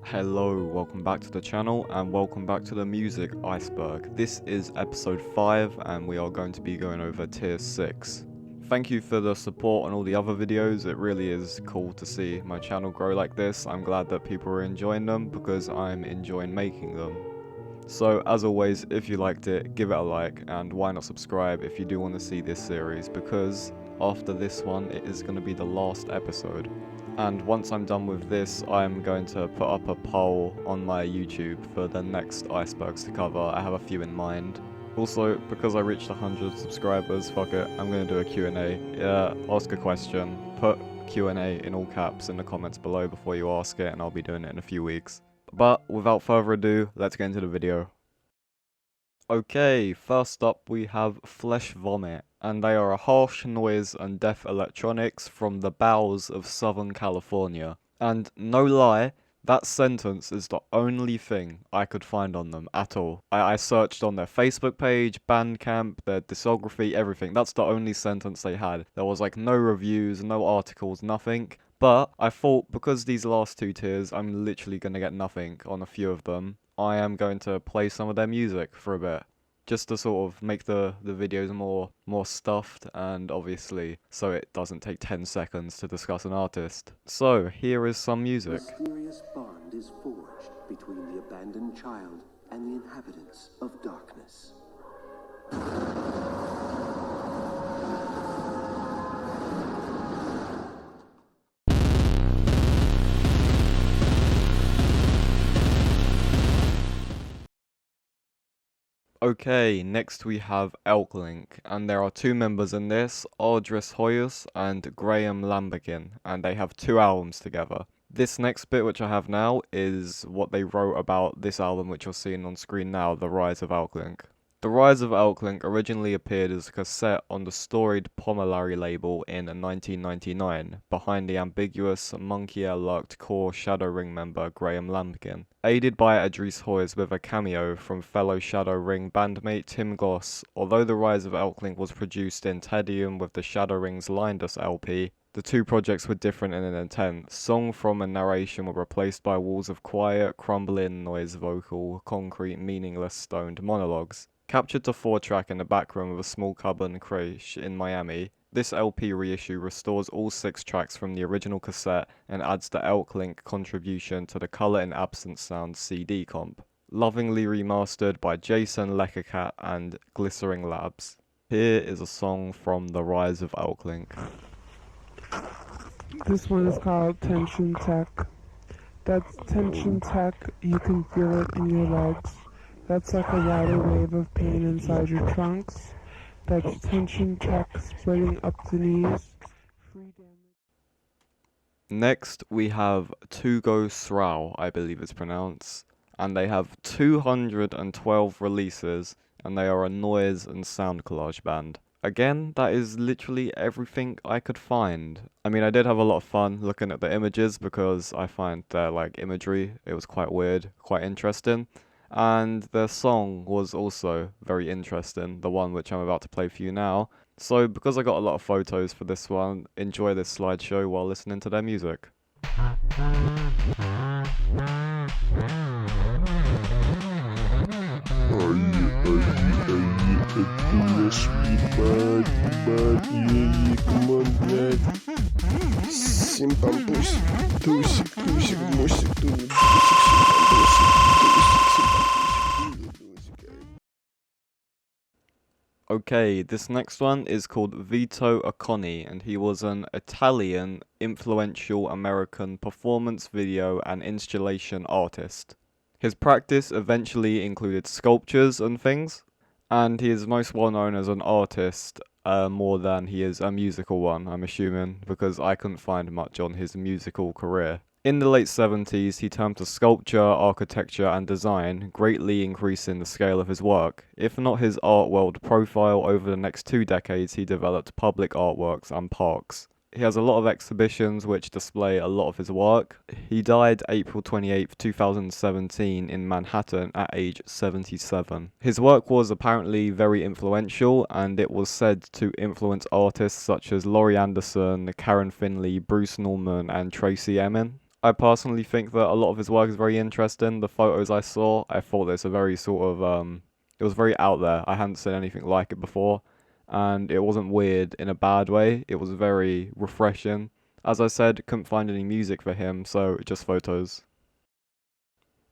Hello, welcome back to the channel and welcome back to the music Iceberg. This is episode 5 and we are going to be going over tier 6. Thank you for the support on all the other videos. It really is cool to see my channel grow like this. I'm glad that people are enjoying them because I'm enjoying making them. So as always, if you liked it, give it a like, and why not subscribe if you do want to see this series, because after this one it is going to be the last episode. And once I'm done with this, I'm going to put up a poll on my YouTube for the next icebergs to cover. I have a few in mind. Also, because I reached 100 subscribers, fuck it, I'm going to do a Q&A. Ask a question, put Q&A in all caps in the comments below before you ask it, and I'll be doing it in a few weeks. But without further ado, let's get into the video. Okay, first up we have Flesh Vomit, and they are a harsh noise and death electronics from the bowels of Southern California. And no lie, that sentence is the only thing I could find on them at all. I searched on their Facebook page, Bandcamp, their discography, everything. That's the only sentence they had. There was like no reviews, no articles, nothing. But I thought because these last two tiers, I'm literally going to get nothing on a few of them. I am going to play some of their music for a bit, just to sort of make the videos more stuffed, and obviously so it doesn't take 10 seconds to discuss an artist. So here is some music. A mysterious bond is forged between the abandoned child and the inhabitants of darkness. Okay, next we have Elklink, and there are two members in this, Ardris Hoyos and Graham Lambergin, and they have 2 albums together. This next bit which I have now is what they wrote about this album which you're seeing on screen now, The Rise of Elklink. The Rise of Elklink originally appeared as a cassette on the storied Pomolari label in 1999, behind the ambiguous Monkey Lurked core Shadow Ring member Graham Lambergin, aided by Ardris Hoyos with a cameo from fellow Shadow Ring bandmate Tim Goss. Although The Rise of Elklink was produced in tedium with the Shadow Ring's Lindus LP, the two projects were different in an intent. Song from and narration were replaced by walls of quiet, crumbling noise vocal, concrete, meaningless, stoned monologues. Captured to 4-track in the back room of a small carbon creche in Miami, this LP reissue restores all 6 tracks from the original cassette and adds the Elklink contribution to the Color in Absence Sound CD comp. Lovingly remastered by Jason Leckercat and Glycering Labs. Here is a song from The Rise of Elklink. This one is called Tension Tech. That's tension tech, you can feel it in your legs. That's like a tidal wave of pain inside your trunks. That's tension tech spreading up the knees. Free damage. Next we have Tugo Srao, I believe it's pronounced, and they have 212 releases, and they are a noise and sound collage band. Again, that is literally everything I could find. I mean, I did have a lot of fun looking at the images because I find their like imagery, it was quite weird, quite interesting. And their song was also very interesting, the one which I'm about to play for you now. So because I got a lot of photos for this one, enjoy this slideshow while listening to their music. Okay, this next one is called Vito Acconi, and he was an Italian influential American performance video and installation artist. His practice eventually included sculptures and things, and he is most well known as an artist more than he is a musical one, I'm assuming, because I couldn't find much on his musical career. In the late 70s, he turned to sculpture, architecture, and design, greatly increasing the scale of his work. If not his art world profile, over the next 2 decades he developed public artworks and parks. He has a lot of exhibitions which display a lot of his work. He died April 28th, 2017 in Manhattan at age 77. His work was apparently very influential, and it was said to influence artists such as Laurie Anderson, Karen Finley, Bruce Norman, and Tracy Emin. I personally think that a lot of his work is very interesting. The photos I saw, I thought it's a very sort of, it was very out there. I hadn't seen anything like it before, and it wasn't weird in a bad way. It was very refreshing. As I said, couldn't find any music for him, so just photos.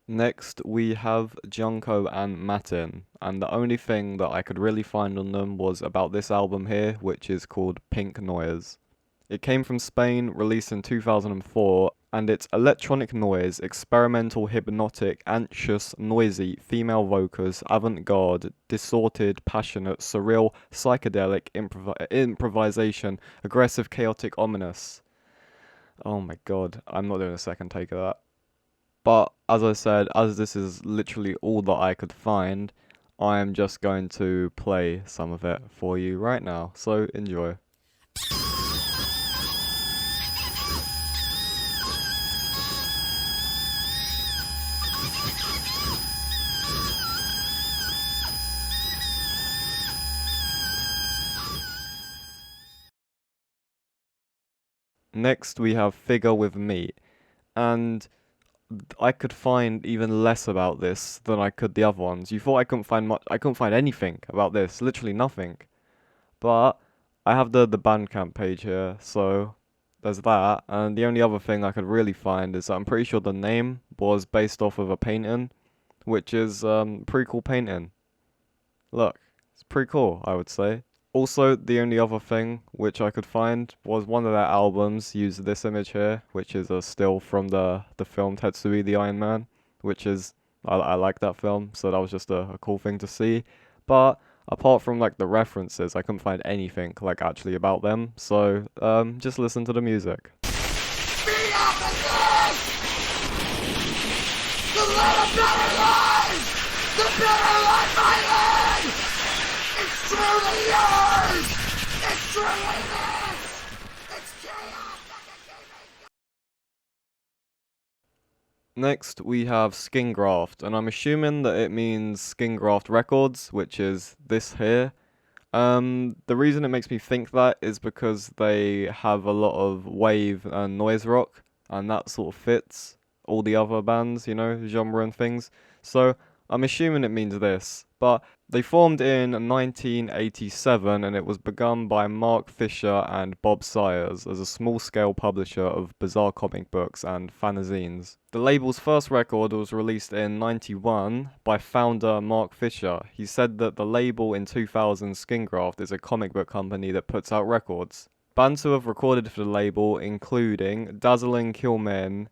Next, we have Junko and Matin, and the only thing that I could really find on them was about this album here, which is called Pink Noise. It came from Spain, released in 2004, and it's electronic noise, experimental, hypnotic, anxious, noisy, female vocals, avant-garde, distorted, passionate, surreal, psychedelic, improvisation, aggressive, chaotic, ominous. Oh my god, I'm not doing a second take of that. But as I said, as this is literally all that I could find, I am just going to play some of it for you right now, so enjoy. Next we have Figure with Me, and I could find even less about this than I could the other ones. You thought I couldn't find much, I couldn't find anything about this, literally nothing. But I have the Bandcamp page here, so there's that, and the only other thing I could really find is that I'm pretty sure the name was based off of a painting, which is pretty cool painting. Look, it's pretty cool, I would say. Also, the only other thing which I could find was one of their albums used this image here, which is a still from the film Tetsuya the Iron Man, which is, I like that film, so that was just a cool thing to see. But apart from like the references, I couldn't find anything like actually about them, so just listen to the music. The better life I live! It's truly yours! It's truly this! It's chaos! Next, we have Skincraft, and I'm assuming that it means Skincraft Records, which is this here. The reason it makes me think that is because they have a lot of wave and noise rock, and that sort of fits all the other bands, you know, genre and things. So I'm assuming it means this, but they formed in 1987, and it was begun by Mark Fisher and Bob Sayers as a small-scale publisher of bizarre comic books and fanzines. The label's first record was released in 91 by founder Mark Fisher. He said that the label in 2000, Skincraft, is a comic book company that puts out records. Bands who have recorded for the label including Dazzling Killmen,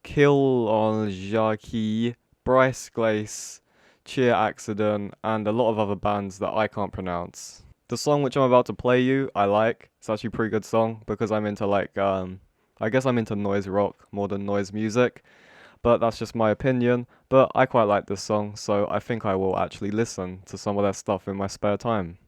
Kill on Jackie, Bryce Glace, Cheer Accident, and a lot of other bands that I can't pronounce. The song which I'm about to play you, I like. It's actually a pretty good song because I'm into like, I guess I'm into noise rock more than noise music, but that's just my opinion. But I quite like this song, so I think I will actually listen to some of their stuff in my spare time.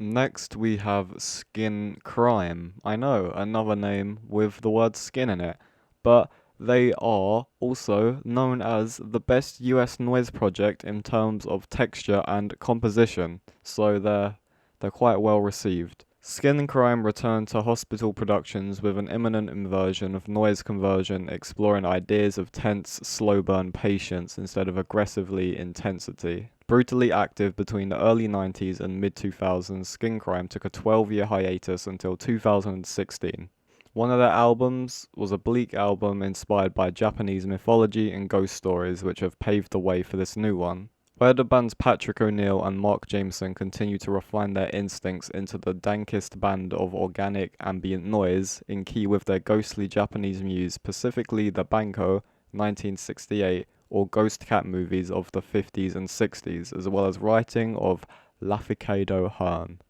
Next we have Skin Crime. I know, another name with the word skin in it, but they are also known as the best US noise project in terms of texture and composition, so they're quite well received. Skin Crime returned to hospital productions with an imminent inversion of noise conversion, exploring ideas of tense, slow burn patience instead of aggressively intensity. Brutally active between the early 90s and mid-2000s, Skin Crime took a 12-year hiatus until 2016. One of their albums was a bleak album inspired by Japanese mythology and ghost stories, which have paved the way for this new one. Where the band's Patrick O'Neill and Mark Jameson continue to refine their instincts into the dankest band of organic ambient noise, in key with their ghostly Japanese muse, specifically the Banko 1968, or ghost cat movies of the 50s and 60s, as well as writing of Lafayette Hearn.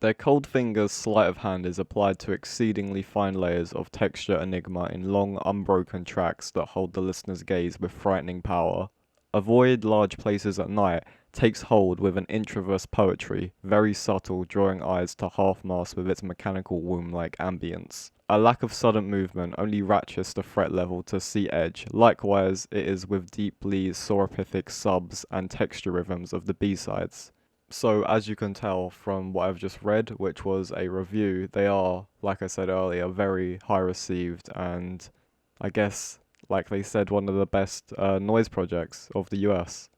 Their cold finger's sleight of hand is applied to exceedingly fine layers of texture enigma in long, unbroken tracks that hold the listener's gaze with frightening power. Avoid large places at night takes hold with an intraverse poetry, very subtle, drawing eyes to half-mast with its mechanical womb-like ambience. A lack of sudden movement only ratchets the fret level to C edge. Likewise, it is with deeply soropific subs and texture rhythms of the B-sides. So, as you can tell from what I've just read, which was a review, they are, like I said earlier, very high received and, I guess, like they said, one of the best noise projects of the US.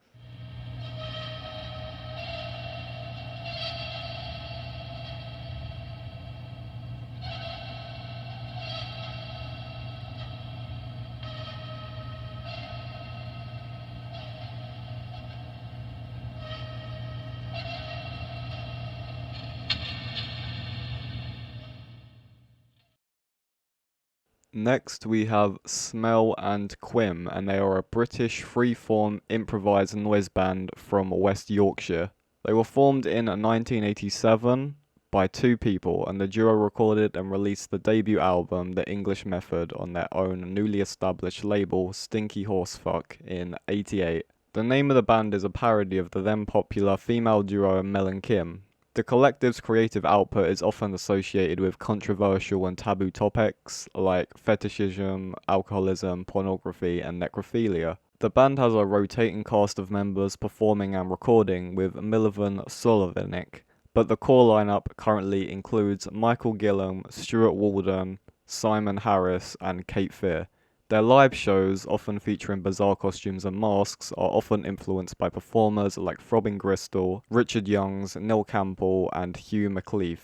Next we have Smell and Quim, and they are a British freeform improvised noise band from West Yorkshire. They were formed in 1987 by two people, and the duo recorded and released the debut album The English Method on their own newly established label Stinky Horsefuck in '88. The name of the band is a parody of the then popular female duo Mel and Kim. The collective's creative output is often associated with controversial and taboo topics like fetishism, alcoholism, pornography, and necrophilia. The band has a rotating cast of members performing and recording, with Milivan Soloveitch, but the core lineup currently includes Michael Gillam, Stuart Walden, Simon Harris, and Kate Fear. Their live shows, often featuring bizarre costumes and masks, are often influenced by performers like Throbbing Gristle, Richard Youngs, Neil Campbell, and Hugh McLeaf.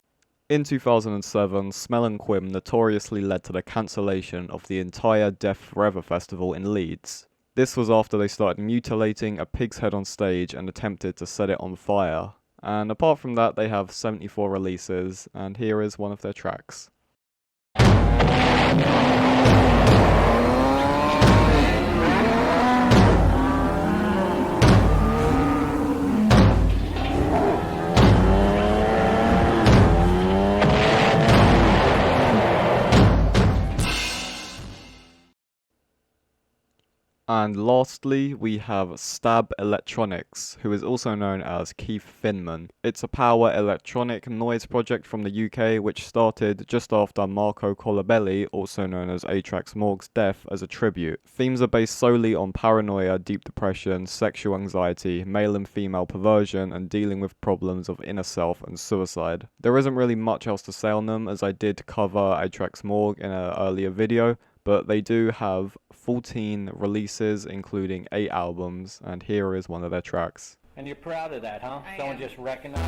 In 2007, Smell and Quim notoriously led to the cancellation of the entire Deaf Forever festival in Leeds. This was after they started mutilating a pig's head on stage and attempted to set it on fire. And apart from that, they have 74 releases, and here is one of their tracks. And lastly, we have Stab Electronics, who is also known as Keith Finman. It's a power electronic noise project from the UK which started just after Marco Colabelli, also known as Atrax Morg's death, as a tribute. Themes are based solely on paranoia, deep depression, sexual anxiety, male and female perversion, and dealing with problems of inner self and suicide. There isn't really much else to say on them, as I did cover Atrax Morg in an earlier video, but they do have 14 releases, including 8 albums, and here is one of their tracks. And you're proud of that, huh? Someone just recognized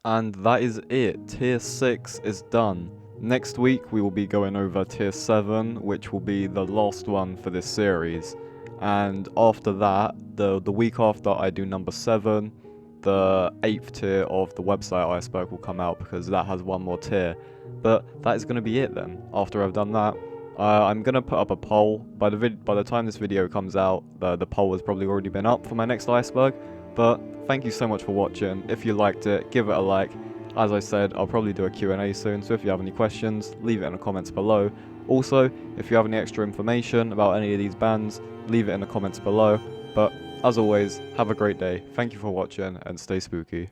And that is it. Tier 6 is done. Next week we will be going over Tier 7, which will be the last one for this series. And after that, the week after I do number 7, the 8th tier of the website Iceberg will come out, because that has one more tier. But that is going to be it then. After I've done that, I'm going to put up a poll. By the time this video comes out, the poll has probably already been up for my next Iceberg. But thank you so much for watching. If you liked it, give it a like. As I said, I'll probably do a Q&A soon, so if you have any questions, leave it in the comments below. Also, if you have any extra information about any of these bands, leave it in the comments below. But as always, have a great day. Thank you for watching, and stay spooky.